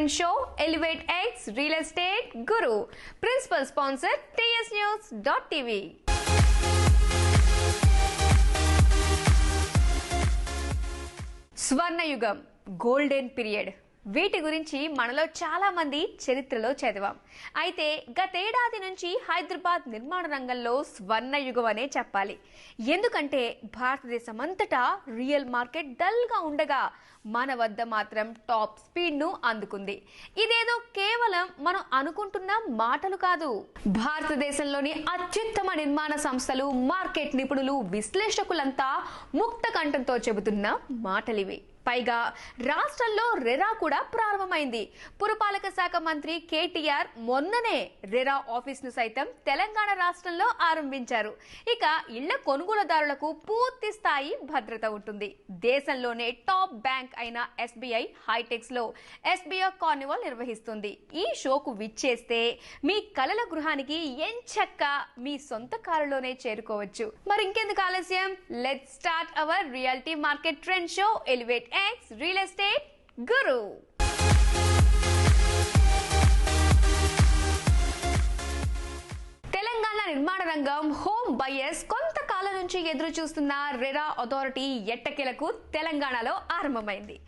Trend Show, Elevate X, Real Estate Guru. Principal sponsor, tsnews.tv. స్వర్ణయుగం, golden period, వీటి గురించి మనలో చాలా మంది చరిత్రలో చదివాం. అయితే గతేడాది నుంచి హైదరాబాద్ నిర్మాణ రంగంలో స్వర్ణయుగం అనే చెప్పాలి. ఎందుకంటే భారతదేశం అంతటా రియల్ మార్కెట్ డల్ గా ఉండగా మన వద్ద మాత్రం టాప్ స్పీడ్ ను అందుకుంది. ఇదేదో కేవలం మనం అనుకుంటున్న మాటలు కాదు. భారతదేశంలోని అత్యుత్తమ నిర్మాణ సంస్థలు, మార్కెట్ నిపుణులు, విశ్లేషకులంతా ముక్త కంఠంతో చెబుతున్న మాటలివి. పైగా రాష్ట్రంలో రెరా కూడా ప్రారంభమైంది. పురపాలక శాఖ మంత్రి కేటీఆర్ మొన్ననే రెరా ఆఫీస్ ను సైతం తెలంగాణ రాష్ట్రంలో ఆరంభించారు. ఇక ఇళ్ల కొనుగోలుదారులకు పూర్తి స్థాయి భద్రత ఉంటుంది. దేశంలోనే టాప్ బ్యాంక్ అయిన ఎస్బీఐ హైటెక్స్ లో ఎస్బీఐ కార్నివాల్ నిర్వహిస్తుంది. ఈ షోకు విచ్చేస్తే మీ కలల గృహానికి ఎంచక్కా మీ సొంత కారులోనే చేరుకోవచ్చు. మరి ఇంకెందుకు ఆలస్యం, let's start our reality market trend show, elevate X, Real Estate Guru. Telangana నిర్మాణ రంగం, హోమ్ బయర్స్ కొంతకాలం నుంచి ఎదురు చూస్తున్న రెరా అథారిటీ ఎట్టకేలకు తెలంగాణలో ఆరంభమైంది.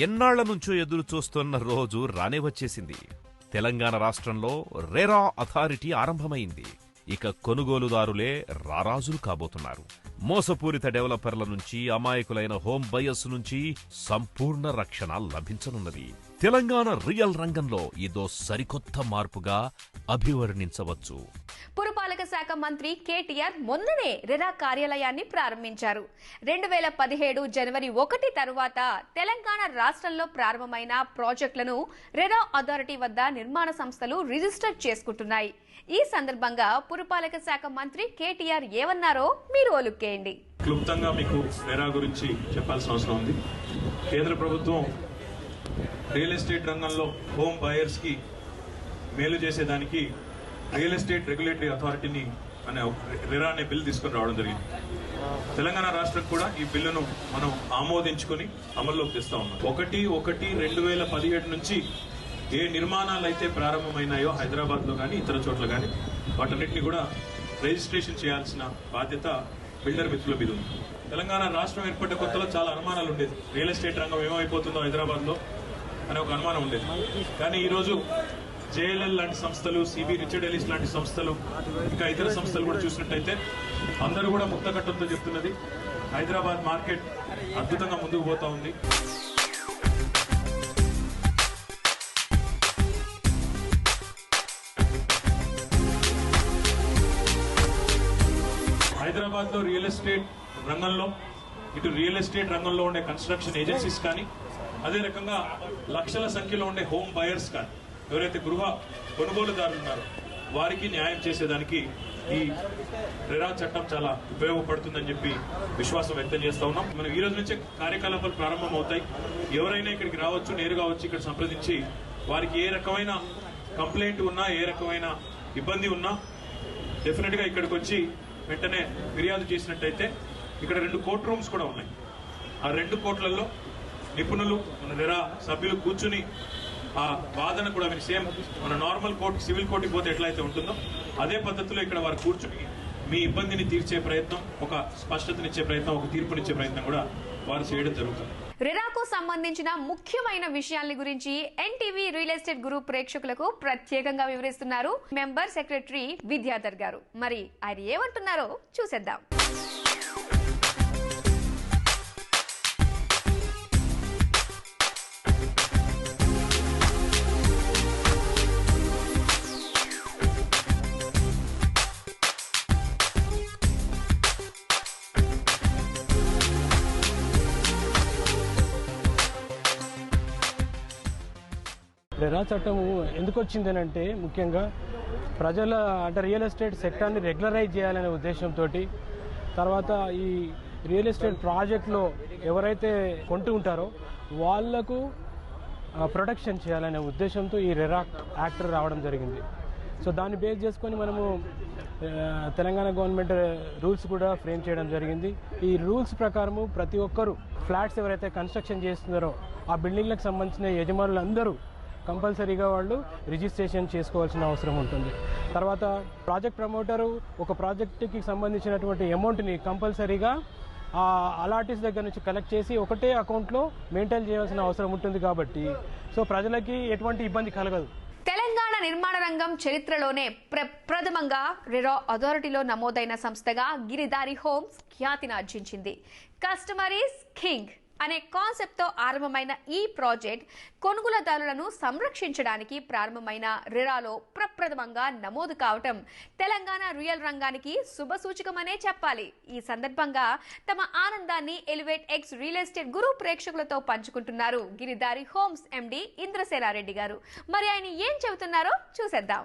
ఎన్నాళ్ల నుంచో ఎదురు చూస్తున్న రోజు రానే వచ్చేసింది. తెలంగాణ రాష్ట్రంలో రెరా అథారిటీ ఆరంభమైంది. ఇక కొనుగోలుదారులే రారాజులు కాబోతున్నారు. మోసపూరిత డెవలపర్ల నుంచి, అమాయకులైన హోమ్ బయర్స్ నుంచి సంపూర్ణ రక్షణ లభించనున్నది. తెలంగాణ రియల్ రంగంలో ఇదో సరికొత్త మార్పుగా అభివర్ణించవచ్చు. పురపాలక శాఖ మంత్రి కేటీఆర్ మొన్ననే రెరా కార్యాలయాన్ని ప్రారంభించారు. 2017 జనవరి 1 తరువాత తెలంగాణ రాష్ట్రంలో ప్రారంభమైన ప్రాజెక్టులను రెరా అథారిటీ వద్ద నిర్మాణ సంస్థలు రిజిస్టర్ చేసుకుంటున్నాయి. ఈ సందర్భంగా పురపాలక శాఖ మంత్రి కేటీఆర్ ఏమన్నారో మీరు ఓలుక్కేయండి. క్లుప్తంగా మీకు రెరా గురించి చెప్పాల్సిన అవసరం ఉంది. కేంద్ర ప్రభుత్వం రియల్ ఎస్టేట్ రంగంలో హోమ్ బయర్స్ కి మేలు చేసేదానికి రియల్ ఎస్టేట్ రెగ్యులేటరీ అథారిటీని అనే రెరా అనే బిల్ తీసుకుని రావడం జరిగింది. తెలంగాణ రాష్ట్రం కూడా ఈ బిల్లును మనం ఆమోదించుకుని అమల్లోకి తెస్తా ఉన్నాం. 1/1/2017 నుంచి ఏ నిర్మాణాలు అయితే ప్రారంభమైనాయో హైదరాబాద్ లో కానీ ఇతర చోట్ల కానీ వాటన్నిటిని కూడా రిజిస్ట్రేషన్ చేయాల్సిన బాధ్యత బిల్డర్ మిత్రుల మీద ఉంది. తెలంగాణ రాష్ట్రం ఏర్పడ్డ కొత్తలో చాలా అనుమానాలు ఉండేది. రియల్ ఎస్టేట్ రంగం ఏమైపోతుందో హైదరాబాద్ లో అనే ఒక అనుమానం ఉండేది. కానీ ఈరోజు జేఎల్ఎల్ లాంటి సంస్థలు, సిబి రిచర్డ్ ఎలిస్ లాంటి సంస్థలు, ఇంకా ఇతర సంస్థలు కూడా చూసినట్టయితే అందరూ కూడా ముక్తకట్టంతో చెప్తున్నది హైదరాబాద్ మార్కెట్ అద్భుతంగా ముందుకు పోతా ఉంది. హైదరాబాద్ లో రియల్ ఎస్టేట్ రంగంలో, ఇటు రియల్ ఎస్టేట్ రంగంలో ఉండే కన్స్ట్రక్షన్ ఏజెన్సీస్ కానీ, అదే రకంగా లక్షల సంఖ్యలో ఉండే హోమ్ బయర్స్ కానీ, ఎవరైతే గృహ కొనుగోలుదారులు ఉన్నారో వారికి న్యాయం చేసేదానికి ఈ రెరా చట్టం చాలా ఉపయోగపడుతుందని చెప్పి విశ్వాసం వ్యక్తం చేస్తా ఉన్నాం. మనం ఈ రోజు నుంచే కార్యకలాపాలు ప్రారంభం అవుతాయి. ఎవరైనా ఇక్కడికి రావచ్చు, నేరుగా వచ్చి ఇక్కడ సంప్రదించి వారికి ఏ రకమైన కంప్లైంట్ ఉన్నా, ఏ రకమైన ఇబ్బంది ఉన్నా డెఫినెట్ గా ఇక్కడికి వచ్చి వెంటనే ఫిర్యాదు చేసినట్టయితే ఇక్కడ 2 కోర్ట్ రూమ్స్ కూడా ఉన్నాయి. ఆ 2 కోర్టులలో నిపుణులు, మన రెరా సభ్యులు కూర్చుని ఆ వాదన కూడా సేమ్ మన నార్మల్ కోర్టు, సివిల్ కోర్టుకి పోతే ఎట్లయితే ఉంటుందో అదే పద్ధతిలో ఇక్కడ వారు కూర్చుని మీ ఇబ్బందిని తీర్చే ప్రయత్నం, ఒక స్పష్టతనిచ్చే ప్రయత్నం, ఒక తీర్పునిచ్చే ప్రయత్నం కూడా వారు చేయడం జరుగుతుంది. రెరాకు సంబంధించిన ముఖ్యమైన విషయాల గురించి ఎన్టీవీ రియల్ ఎస్టేట్ గ్రూప్ ప్రేక్షకులకు ప్రత్యేకంగా వివరిస్తున్నారు మెంబర్ సెక్రటరీ విద్యాధర్ గారు. మరి ఆయన ఏమంటున్నారో చూసేద్దాం. రెరా చట్టం ఎందుకు వచ్చిందనంటే ముఖ్యంగా ప్రజల అంటే రియల్ ఎస్టేట్ సెక్టార్ని రెగ్యులరైజ్ చేయాలనే ఉద్దేశంతో తర్వాత ఈ రియల్ ఎస్టేట్ ప్రాజెక్ట్లో ఎవరైతే కొంటూ ఉంటారో వాళ్లకు ప్రొటెక్షన్ చేయాలనే ఉద్దేశంతో ఈ రెరా యాక్ట్ రావడం జరిగింది. సో దాన్ని బేస్ చేసుకొని మనము తెలంగాణ గవర్నమెంట్ రూల్స్ కూడా ఫ్రేమ్ చేయడం జరిగింది. ఈ రూల్స్ ప్రకారము ప్రతి ఒక్కరు ఫ్లాట్స్ ఎవరైతే కన్స్ట్రక్షన్ చేస్తున్నారో ఆ బిల్డింగ్లకు సంబంధించిన యజమానులందరూ కంపల్సరీగా వాళ్ళు రిజిస్ట్రేషన్ చేసుకోవాల్సిన అవసరం ఉంటుంది. తర్వాత ప్రాజెక్ట్ ప్రమోటరు ఒక ప్రాజెక్టుకి సంబంధించినటువంటి అమౌంట్ని కంపల్సరీగా అలాటీస్ దగ్గర నుంచి కలెక్ట్ చేసి ఒకటే అకౌంట్లో మెయింటైన్ చేయాల్సిన అవసరం ఉంటుంది. కాబట్టి సో ప్రజలకి ఎటువంటి ఇబ్బంది కలగదు. తెలంగాణ నిర్మాణ రంగం చరిత్రలోనే ప్రథమంగా రెరా అథారిటీలో నమోదైన సంస్థగా గిరిదారి హోమ్స్ ఖ్యాతిని ఆర్జించింది. కస్టమర్ ఈజ్ కింగ్ అనే కాన్సెప్ట్తో ఆరంభమైన ఈ ప్రాజెక్ట్ కొనుగోలుదారులను సంరక్షించడానికి ప్రారంభమైన రెరాలో ప్రప్రథమంగా నమోదు కావటం తెలంగాణ రియల్ రంగానికి శుభసూచకమనే చెప్పాలి. ఈ సందర్భంగా తమ ఆనందాన్ని ఎలివేట్ ఎక్స్ రియల్ ఎస్టేట్ గురు ప్రేక్షకులతో పంచుకుంటున్నారు గిరిదారి హోమ్స్ ఎండి ఇంద్రసేనారెడ్డి గారు. మరి ఆయన ఏం చెబుతున్నారో చూసేద్దాం.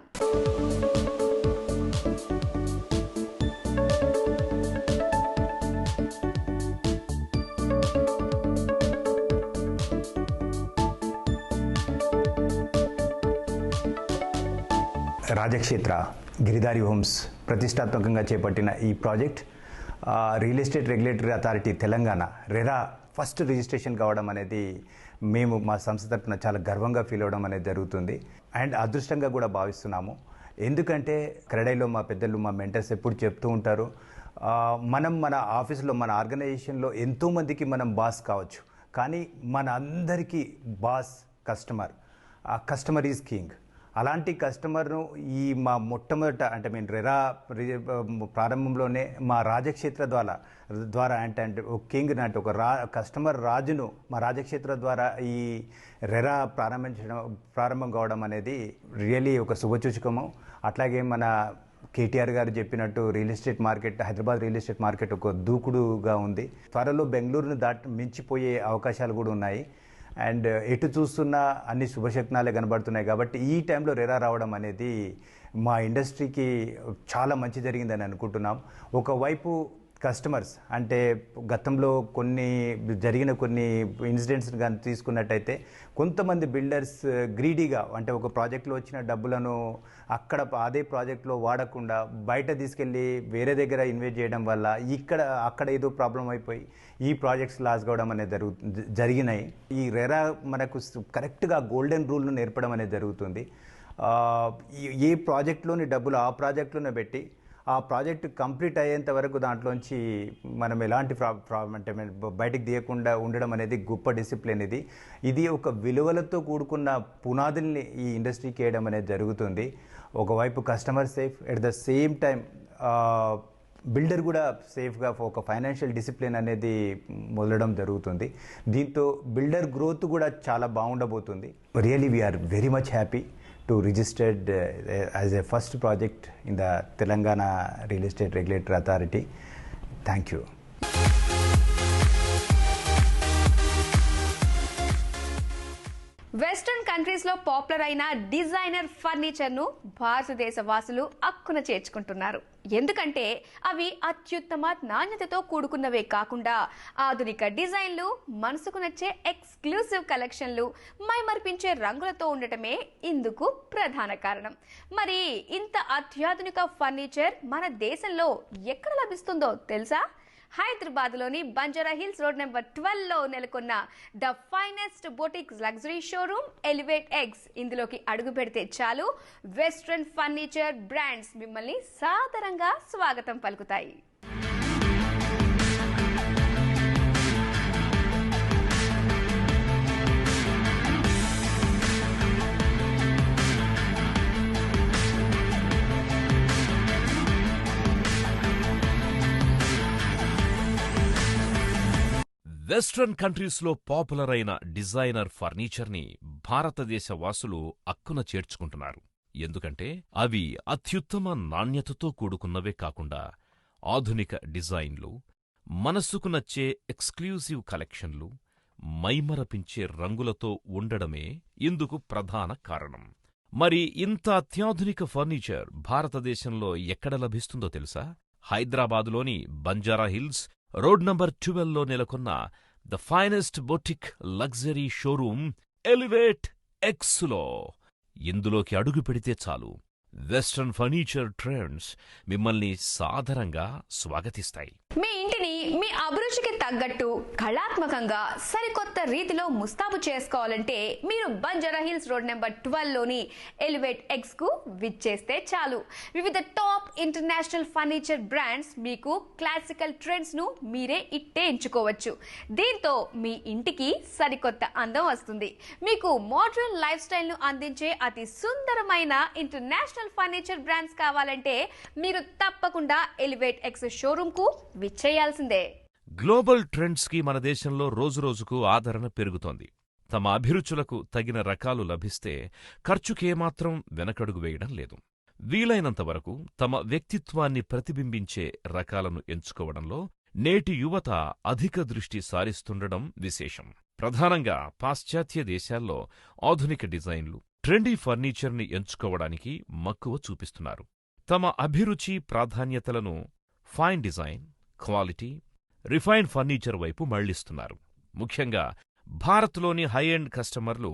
రాజక్షేత్ర గిరిదారి హోమ్స్ ప్రతిష్టాత్మకంగా చేపట్టిన ఈ project real estate regulatory authority Telangana RERA first registration కావడం అనేది మేము మా సంస్థ తరపున చాలా గర్వంగా ఫీల్ అవ్వడం అనేది జరుగుతుంది. అండ్ అదృష్టంగా కూడా భావిస్తున్నాము. ఎందుకంటే క్రెడైలో మా పెద్దలు మా మెంటర్స్ ఎప్పుడు చెప్తూ ఉంటారు, మనం మన ఆఫీస్లో మన ఆర్గనైజేషన్లో ఎంతోమందికి మనం బాస్ కావచ్చు, కానీ మన అందరికీ బాస్ కస్టమర్. ఆ కస్టమర్ ఈజ్ కింగ్. అలాంటి కస్టమర్ను ఈ మా మొట్టమొదట అంటే మేము రెరా ప్రారంభంలోనే మా రాజక్షేత్ర ద్వారా అంటే కింగ్ అంటే ఒక కస్టమర్ రాజును మా రాజక్షేత్ర ద్వారా ఈ రెరా ప్రారంభం కావడం అనేది రియలీ ఒక శుభసూచకము. అట్లాగే మన కేటీఆర్ గారు చెప్పినట్టు real estate market Hyderabad real estate market ఒక దూకుడుగా ఉంది. త్వరలో బెంగళూరును మించిపోయే అవకాశాలు కూడా ఉన్నాయి. అండ్ ఎటు చూస్తున్నా అన్ని శుభశక్నాలే కనబడుతున్నాయి. కాబట్టి ఈ టైంలో రెరా రావడం అనేది మా ఇండస్ట్రీకి చాలా మంచి జరిగిందని అనుకుంటున్నాం. ఒకవైపు కస్టమర్స్ అంటే గతంలో జరిగిన కొన్ని ఇన్సిడెంట్స్ కానీ తీసుకున్నట్టయితే కొంతమంది బిల్డర్స్ గ్రీడీగా అంటే ఒక ప్రాజెక్ట్లో వచ్చిన డబ్బులను అదే ప్రాజెక్ట్లో వాడకుండా బయట తీసుకెళ్ళి వేరే దగ్గర ఇన్వెస్ట్ చేయడం వల్ల అక్కడ ఏదో ప్రాబ్లం అయిపోయి ఈ ప్రాజెక్ట్స్ లాస్ కావడం అనేది జరిగినాయి. ఈ రెరా మనకు కరెక్ట్గా గోల్డెన్ రూల్ను నేర్పడం అనేది జరుగుతుంది. ఏ ప్రాజెక్ట్లోని డబ్బులు ఆ ప్రాజెక్ట్లోనే పెట్టి ఆ ప్రాజెక్ట్ కంప్లీట్ అయ్యేంత వరకు దాంట్లోంచి మనం ఎలాంటి అంటే బయటికి తీయకుండా ఉండడం అనేది గొప్ప డిసిప్లిన్. ఇది ఒక విలువలతో కూడుకున్న పునాదుల్ని ఈ ఇండస్ట్రీకి వేయడం అనేది జరుగుతుంది. ఒకవైపు customer safe, at the same time builder కూడా సేఫ్గా ఒక ఫైనాన్షియల్ డిసిప్లిన్ అనేది మొదలడం జరుగుతుంది. దీంతో బిల్డర్ గ్రోత్ కూడా చాలా బాగుండబోతుంది. Really we are very much happy to registered as a first project in the Telangana Real Estate Regulatory Authority. Thank you. Western countries లో పాపులర్ అయిన డిజైనర్ ఫర్నిచర్ ను భారతదేశ వాసులు అక్కున చేర్చుకుంటున్నారు. ఎందుకంటే అవి అత్యుత్తమ నాణ్యతతో కూడుకున్నవే కాకుండా ఆధునిక డిజైన్లు, మనసుకు నచ్చే ఎక్స్క్లూసివ్ కలెక్షన్లు, మైమర్పించే రంగులతో ఉండటమే ఇందుకు ప్రధాన కారణం. మరి ఇంత అత్యాధునిక ఫర్నిచర్ మన దేశంలో ఎక్కడ లభిస్తుందో తెలుసా? హైదరాబాద్లోని బంజారా హిల్స్ రోడ్ నెంబర్ 12లో నెలకొన్న the finest boutique luxury showroom elevate eggs. ఇందులోకి అడుగు పెడితే చాలు వెస్ట్రన్ ఫర్నిచర్ బ్రాండ్స్ మిమ్మల్ని సాదరంగా స్వాగతం పలుకుతాయి. వెస్ట్రన్ కంట్రీస్లో పాపులర్ అయిన డిజైనర్ ఫర్నిచర్ని భారతదేశ వాసులు అక్కున చేర్చుకుంటున్నారు. ఎందుకంటే అవి అత్యుత్తమ నాణ్యతతో కూడుకున్నవే కాకుండా ఆధునిక డిజైన్లు, మనస్సుకు నచ్చే ఎక్స్క్లూజివ్ కలెక్షన్లు, మైమరపించే రంగులతో ఉండడమే ఇందుకు ప్రధాన కారణం. మరి ఇంత అత్యాధునిక ఫర్నిచర్ భారతదేశంలో ఎక్కడ లభిస్తుందో తెలుసా? హైదరాబాదులోని బంజారా హిల్స్ రోడ్ నంబర్ 12లో నెలకొన్న the finest boutique luxury showroom elevate ఎక్స్లో. ఇందులోకి అడుగు పెడితే చాలు, వెస్ట్రన్ ఫర్నిచర్ ట్రెండ్స్ మిమ్మల్ని సాదరంగా స్వాగతిస్తాయి. మీ ఇంటిని మీ అభిరుచికి తగ్గట్టు కళాత్మకంగా సరికొత్త రీతిలో ముస్తాబు చేసుకోవాలంటే మీరు బంజారా హిల్స్ రోడ్ నెంబర్ 12లోని ఎలివేట్ ఎక్స్ కు విచ్చేస్తే చాలు. వివిధ టాప్ ఇంటర్నేషనల్ ఫర్నిచర్ బ్రాండ్స్ మీకు క్లాసికల్ ట్రెండ్స్ ను మీరే ఇట్టే ఎంచుకోవచ్చు. దీంతో మీ ఇంటికి సరికొత్త అందం వస్తుంది. మీకు మోడర్న్ లైఫ్ స్టైల్ ను అందించే అతి సుందరమైన ఇంటర్నేషనల్ ఫర్నిచర్ బ్రాండ్స్ కావాలంటే మీరు తప్పకుండా ఎలివేట్ ఎక్స్ షోరూమ్ కు విచ్చేయాల్సిందే. గ్లోబల్ ట్రెండ్స్ కి మన దేశంలో రోజురోజుకు ఆదరణ పెరుగుతోంది. తమ అభిరుచులకు తగిన రకాలు లభిస్తే ఖర్చుకేమాత్రం వెనకడుగు వేయడం లేదు. వీలైనంతవరకు తమ వ్యక్తిత్వాన్ని ప్రతిబింబించే రకాలను ఎంచుకోవడంలో నేటి యువత అధిక దృష్టి సారిస్తుండడం విశేషం. ప్రధానంగా పాశ్చాత్య దేశాల్లో ఆధునిక డిజైన్లు, ట్రెండీ ఫర్నిచర్ని ఎంచుకోవడానికి మక్కువ చూపిస్తున్నారు. తమ అభిరుచి ప్రాధాన్యతలను fine design, quality, refined furniture వైపు మళ్లిస్తున్నారు. ముఖ్యంగా భారత్లోని హై ఎండ్ కస్టమర్లు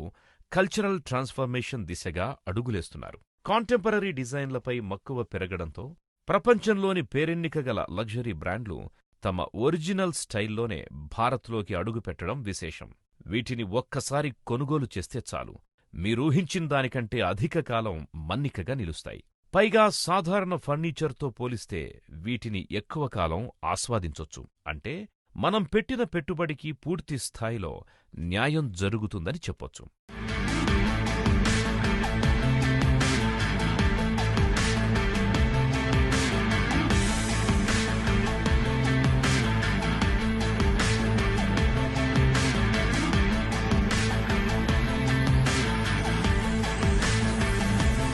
కల్చరల్ ట్రాన్స్ఫర్మేషన్ దిశగా అడుగులేస్తున్నారు. కాంటెంపరరీ డిజైన్లపై మక్కువ పెరగడంతో ప్రపంచంలోని పేరెన్నికగల లగ్జరీ బ్రాండ్లు తమ ఒరిజినల్ స్టైల్లోనే భారత్లోకి అడుగుపెట్టడం విశేషం. వీటిని ఒక్కసారి కొనుగోలు చేస్తే చాలు, మీరూహించిన దానికంటే అధిక కాలం మన్నికగా నిలుస్తాయి. పైగా సాధారణ ఫర్నిచర్తో పోలిస్తే వీటిని ఎక్కువ కాలం ఆస్వాదించొచ్చు. అంటే మనం పెట్టిన పెట్టుబడికి పూర్తి స్థాయిలో న్యాయం జరుగుతుందని చెప్పొచ్చు.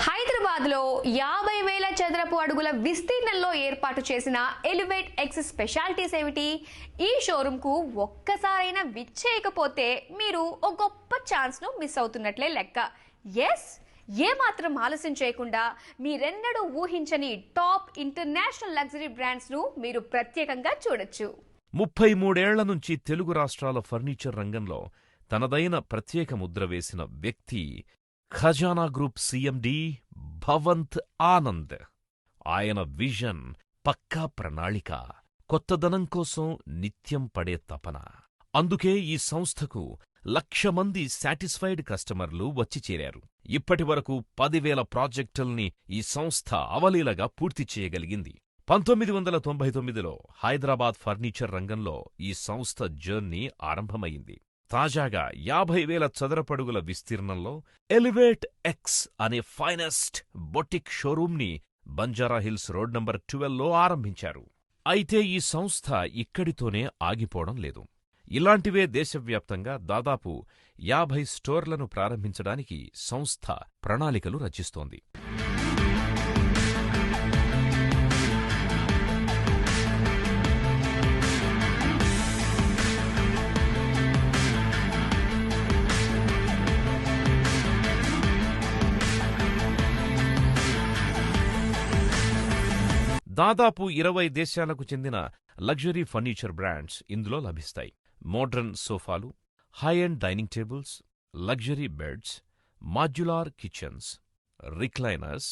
హైదరాబాద్లో 50,000 చదరపు అడుగుల విస్తీర్ణంలో ఏర్పాటు చేసిన ఎలివేట్ ఎక్స్ స్పెషాలిటీస్ ఏమిటి? ఈ షోరూమ్ కు ఒక్కసారైనా విచ్చేయకపోతే మీరు ఒక గొప్ప ఛాన్స్ ను మిస్ అవుతున్నట్లే లెక్క. ఎస్, ఏమాత్రం ఆలస్యం చేయకుండా మీరెన్నడూ ఊహించని టాప్ ఇంటర్నేషనల్ లగ్జరీ బ్రాండ్స్ ను మీరు ప్రత్యేకంగా చూడొచ్చు. 33 ఏళ్ల నుంచి తెలుగు రాష్ట్రాల ఫర్నిచర్ రంగంలో తనదైన ప్రత్యేక ముద్ర వేసిన వ్యక్తి ఖజానా గ్రూప్ సిఎండి భవంత్ ఆనంద్. ఆయన విజన్, పక్కా ప్రణాళిక, కొత్తదనం కోసం నిత్యం పడే తపన. అందుకే ఈ సంస్థకు 1,00,000 మంది సాటిస్ఫైడ్ కస్టమర్లు వచ్చి చేరారు. ఇప్పటివరకు 10,000 ప్రాజెక్టుల్ని ఈ సంస్థ అవలీలగా పూర్తి చేయగలిగింది. 1999లో హైదరాబాద్ ఫర్నిచర్ రంగంలో ఈ సంస్థ జర్నీ ఆరంభమైంది. తాజాగా 50,000 చదరపడుగుల విస్తీర్ణంలో ఎలివేట్ ఎక్స్ అనే ఫైనెస్ట్ బొటిక్ షోరూమ్ని బంజారా హిల్స్ రోడ్ నంబర్ 12లో ఆరంభించారు. అయితే ఈ సంస్థ ఇక్కడితోనే ఆగిపోవడం లేదు. ఇలాంటివే దేశవ్యాప్తంగా దాదాపు 50 స్టోర్లను ప్రారంభించడానికి సంస్థ ప్రణాళికలు రచిస్తోంది. దాదాపు 20 దేశాలకు చెందిన లగ్జరీ ఫర్నిచర్ బ్రాండ్స్ ఇందులో లభిస్తాయి. మోడ్రన్ సోఫాలు, high end dining tables, luxury beds, modular kitchens, recliners,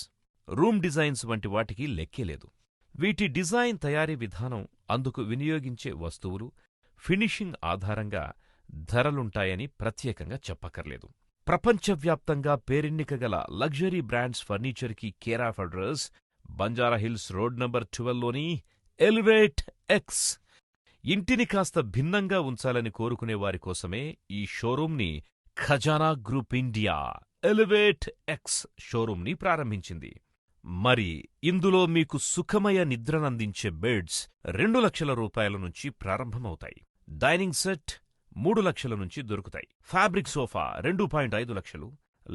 room designs వంటి వాటికి లెక్కేలేదు. వీటి డిజైన్ తయారీ విధానం, అందుకు వినియోగించే వస్తువులు, ఫినిషింగ్ ఆధారంగా ధరలుంటాయని ప్రత్యేకంగా చెప్పక్కర్లేదు. ప్రపంచవ్యాప్తంగా పేరెన్నికగల లగ్జరీ బ్రాండ్స్ ఫర్నిచర్కి care of address Banjara hills road number 12లోని ఎలివేట్ ఎక్స్. ఇంటిని కాస్త భిన్నంగా ఉంచాలని కోరుకునే వారి కోసమే ఈ షోరూంని ఖజానా గ్రూప్ ఇండియా ఎలివేట్ ఎక్స్ షోరూంని ప్రారంభించింది. మరి ఇందులో మీకు సుఖమయ నిద్రనందించే బెడ్స్ 2 లక్షల రూపాయల నుంచి ప్రారంభమవుతాయి. డైనింగ్ సెట్ 3 లక్షల నుంచి దొరుకుతాయి. ఫ్యాబ్రిక్ సోఫా 2.5 లక్షలు,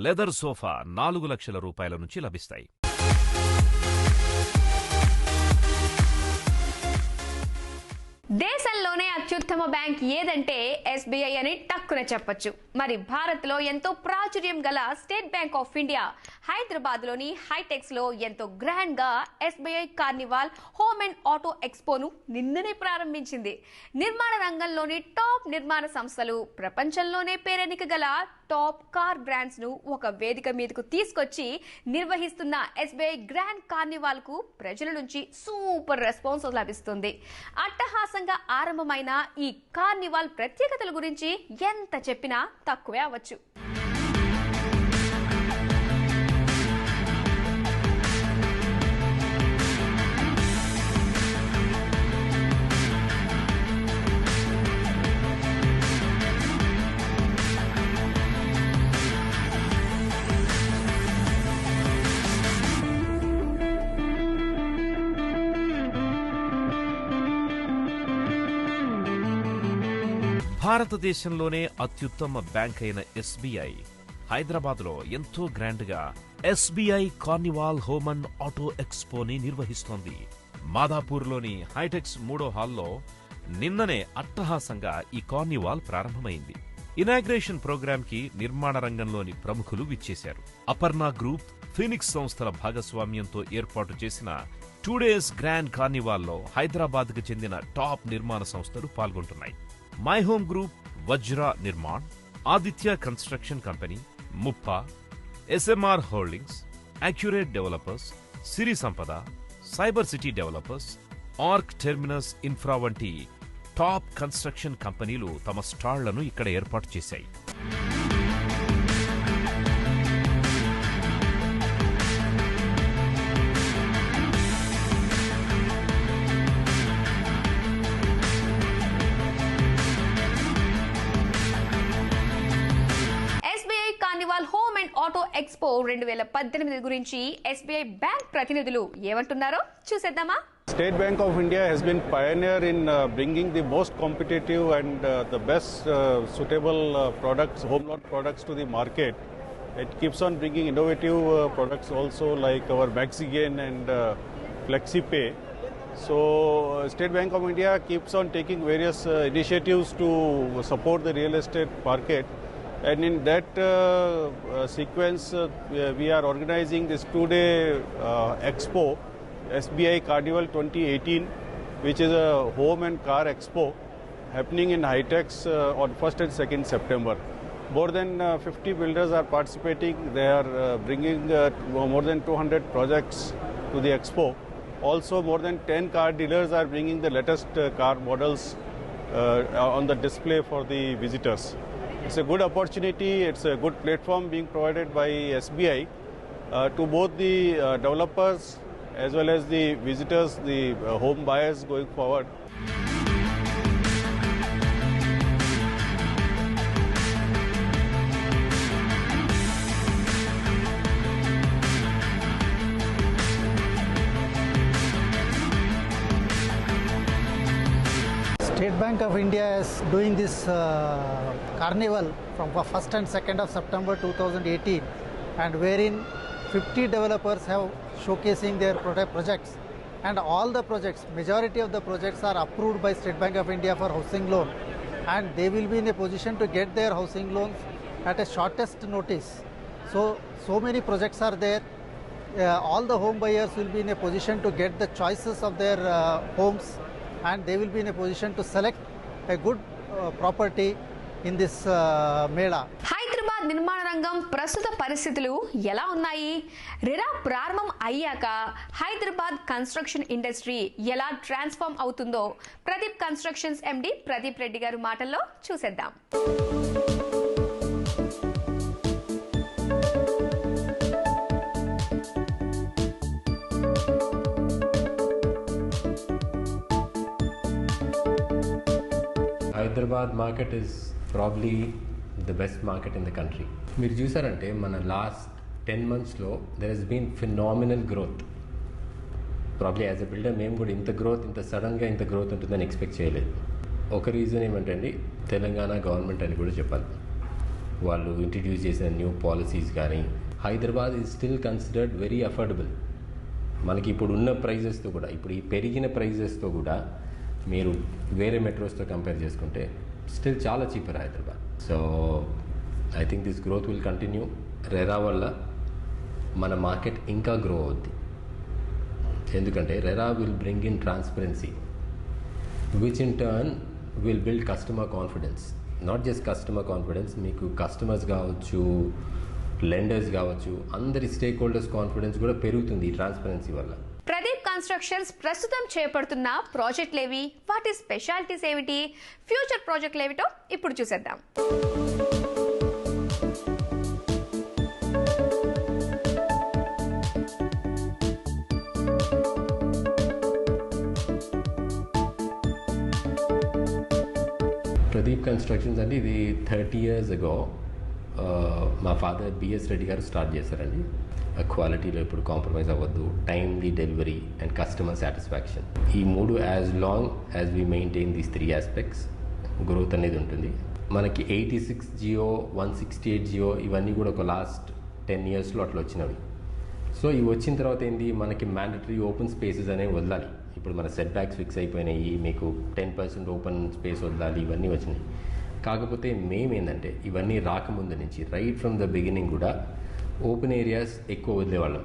లెదర్ సోఫా 4 లక్షల రూపాయల నుంచి లభిస్తాయి. దేశంలోనే అత్యుత్తమ అత్యుత్తమ బ్యాంక్ ఏదంటే ఎస్బీఐ అని టక్కున చెప్పొచ్చు. మరి భారత్లో ఎంతో ప్రాచుర్యం గల స్టేట్ బ్యాంక్ ఆఫ్ ఇండియా హైదరాబాద్లోని హైటెక్స్ లో ఎంతో గ్రాండ్ గా SBI carnival home and auto ఎక్స్పోను నిన్ననే ప్రారంభించింది. నిర్మాణ రంగంలోని టాప్ నిర్మాణ సంస్థలు, ప్రపంచంలోనే పేరెన్నిక గల టాప్ కార్ బ్రాండ్స్ ను ఒక వేదిక మీదకు తీసుకొచ్చి నిర్వహిస్తున్న ఎస్బీఐ గ్రాండ్ కార్నివాల్ కు ప్రజల నుంచి సూపర్ రెస్పాన్స్ లభిస్తుంది. అట్టహాసంగా ఆరంభమైన ఈ కార్నివాల్ ప్రత్యేకతల గురించి ఎంత చెప్పినా తక్కువే అవ్వచ్చు. భారతదేశంలోనే అత్యుత్తమ బ్యాంక్ అయిన ఎస్బీఐ హైదరాబాద్లో ఎంతో గ్రాండ్గా SBI carnival home and auto ఎక్స్పోని నిర్వహిస్తోంది. మాదాపూర్లోని హైటెక్స్ 3వ హాల్లో నిన్ననే అట్టహాసంగా ఈ కార్నివాల్ ప్రారంభమైంది. ఇనాగ్రేషన్ ప్రోగ్రామ్ కి నిర్మాణ రంగంలోని ప్రముఖులు విచ్చేశారు. అపర్ణ గ్రూప్, ఫీనిక్స్ సంస్థల భాగస్వామ్యంతో ఏర్పాటు చేసిన 2 డేస్ గ్రాండ్ కార్నివాల్లో హైదరాబాద్ కు చెందిన టాప్ నిర్మాణ సంస్థలు పాల్గొంటున్నాయి. My Home group, Vajra Nirman, Aditya construction company, Muppa, SMR holdings, accurate developers, Siri Sampada, cyber city developers, arc terminus infra వంటి టాప్ కన్స్ట్రక్షన్ కంపెనీలు తమ స్టాళ్లను ఇక్కడ ఏర్పాటు చేశాయి. హోమ్ అండ్ ఆటో ఎక్స్పో 2018 గురించి ఎస్బీఐ బ్యాంక్ ప్రతినిధులు ఏమంటున్నారో చూసేద్దామా. State Bank of India has been pioneer in bringing the most competitive and the best suitable products, home loan products to the market. It keeps on bringing innovative products also like our MaxiGain and FlexiPay. So State Bank of India keeps on taking various initiatives to support the real estate market. And in that sequence, we are organizing this 2-day expo, SBI Carnival 2018, which is a home and car expo happening in Hightex on 1st and 2nd September. More than 50 builders are participating. They are bringing more than 200 projects to the expo. Also, more than 10 car dealers are bringing the latest car models on the display for the visitors. It's a good opportunity, it's a good platform being provided by SBI to both the developers as well as the visitors, the home buyers going forward. State Bank of India is doing this carnival from 1st and 2nd of September 2018, and wherein 50 developers have showcasing their projects, and all the projects, majority of the projects are approved by State Bank of India for housing loan, and they will be in a position to get their housing loans at a shortest notice. So many projects are there. All the home buyers will be in a position to get the choices of their homes, and they will be in a position to select a good property in this mela. Hyderabad నిర్మాణ రంగం ప్రస్తుత పరిస్థితులు ఎలా ఉన్నాయి? RERA ప్రారంభం అయ్యాక Hyderabad construction industry ఎలా transform అవుతుందో ప్రదీప్ కన్స్ట్రక్షన్స్ ఎండి ప్రదీప్ రెడ్డి గారు మాటల్లో చూసేద్దాం. Hyderabad market is probably the best market in the country. మీరు చూసారంటే మన last 10 monthsలో there has been phenomenal growth. Probably as a builder మేము కూడా ఇంత గ్రోత్, ఇంత సడన్గా ఇంత గ్రోత్ ఉంటుందని ఎక్స్పెక్ట్ చేయలేదు. ఒక రీజన్ ఏమంటే తెలంగాణ గవర్నమెంట్ అని కూడా చెప్పాలి. వాళ్ళు ఇంట్రడ్యూస్ చేసిన న్యూ పాలసీస్ కానీ, Hyderabad is still considered very affordable. మనకి ఇప్పుడు ఉన్న ప్రైజెస్తో కూడా, ఇప్పుడు ఈ పెరిగిన ప్రైజెస్తో కూడా మీరు వేరే మెట్రోస్తో కంపేర్ చేసుకుంటే స్టిల్ చాలా cheaper Hyderabad. So I think this growth will continue. RERA వల్ల మన మార్కెట్ ఇంకా గ్రో అవుద్ది. ఎందుకంటే RERA will bring in transparency, which in turn will build customer confidence. Not just customer confidence, మీకు కస్టమర్స్ కావచ్చు, లెండర్స్ కావచ్చు, అందరి స్టేక్ హోల్డర్స్ కాన్ఫిడెన్స్ కూడా పెరుగుతుంది ఈ ట్రాన్స్పరెన్సీ వల్ల. ప్రదీప్ కన్స్ట్రక్షన్స్ ప్రస్తుతం చేపడుతున్న ప్రాజెక్టులు ఏవి, వాటి స్పెషాలిటీస్ ఏమిటి, ఫ్యూచర్ ప్రాజెక్టులు ఏమిటో ఇప్పుడు చూసేద్దాం. ప్రదీప్ కన్స్ట్రక్షన్స్ అంటే ఇది 30 years ago మా ఫాదర్ బిఎస్ రెడ్డి గారు స్టార్ట్ చేశారండి. క్వాలిటీలో ఇప్పుడు కాంప్రమైజ్ అవ్వద్దు, timely delivery and customer satisfaction, ఈ మూడు as long as we maintain these 3 aspects growth అనేది ఉంటుంది. మనకి 86 జియో, 168 జియో ఇవన్నీ కూడా ఒక లాస్ట్ 10 yearsలో అట్లా వచ్చినవి. సో ఇవి వచ్చిన తర్వాత ఏంది, మనకి మ్యాండటరీ ఓపెన్ స్పేసెస్ అనేవి వదలాలి. ఇప్పుడు మన సెట్ బ్యాక్స్ ఫిక్స్ అయిపోయినాయి, మీకు 10% ఓపెన్ స్పేస్ వదలాలి, ఇవన్నీ వచ్చినాయి. కాకపోతే మేమేందంటే ఇవన్నీ రాకముందు నుంచి రైట్ ఫ్రమ్ ద బిగినింగ్ కూడా ఓపెన్ ఏరియాస్ ఎక్కువ వదిలేవాళ్ళం.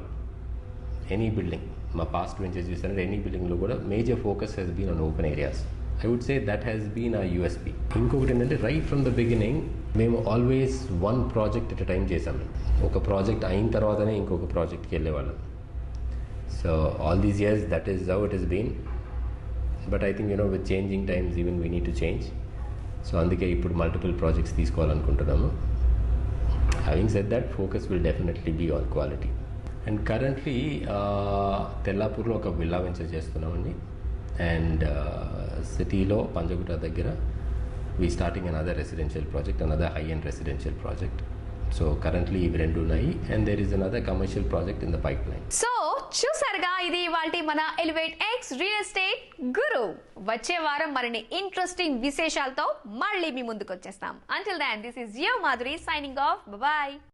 ఎనీ బిల్డింగ్, మా పాస్ట్ వెంచర్స్ చూసారంటే ఎనీ బిల్డింగ్లో కూడా major focus has been on open areas. I would say that has been a USP. ఇంకొకటి ఏంటంటే రైట్ ఫ్రమ్ ద బిగినింగ్ మేము always one project at a time చేసాము. ఒక ప్రాజెక్ట్ అయిన తర్వాతనే ఇంకొక ప్రాజెక్ట్కి వెళ్ళేవాళ్ళం. So all these years that is how it has been, but I think with changing times even we need to change. So అందుకే ఇప్పుడు మల్టిపుల్ ప్రాజెక్ట్స్ తీసుకోవాలనుకుంటున్నాము. Having said that, focus will definitely be on quality. And currently తెల్లాపూర్లో ఒక villa venture చేస్తున్నామండి. And సిటీలో పంజగుట్ట దగ్గర we starting another residential project, another high-end residential project. So currently ఇవి రెండు ఉన్నాయి, and there is another commercial project in the pipeline. So చూసారుగా, ఇది ఇవాల్టి మన ఎలివేట్ ఎక్స్ రియల్ ఎస్టేట్ గురు. వచ్చే వారం మరిన్ని ఇంట్రెస్టింగ్ విశేషాలతో మళ్ళీ మీ ముందుకు వచ్చేస్తాం. Until then, this is your Madhuri signing off. Bye bye.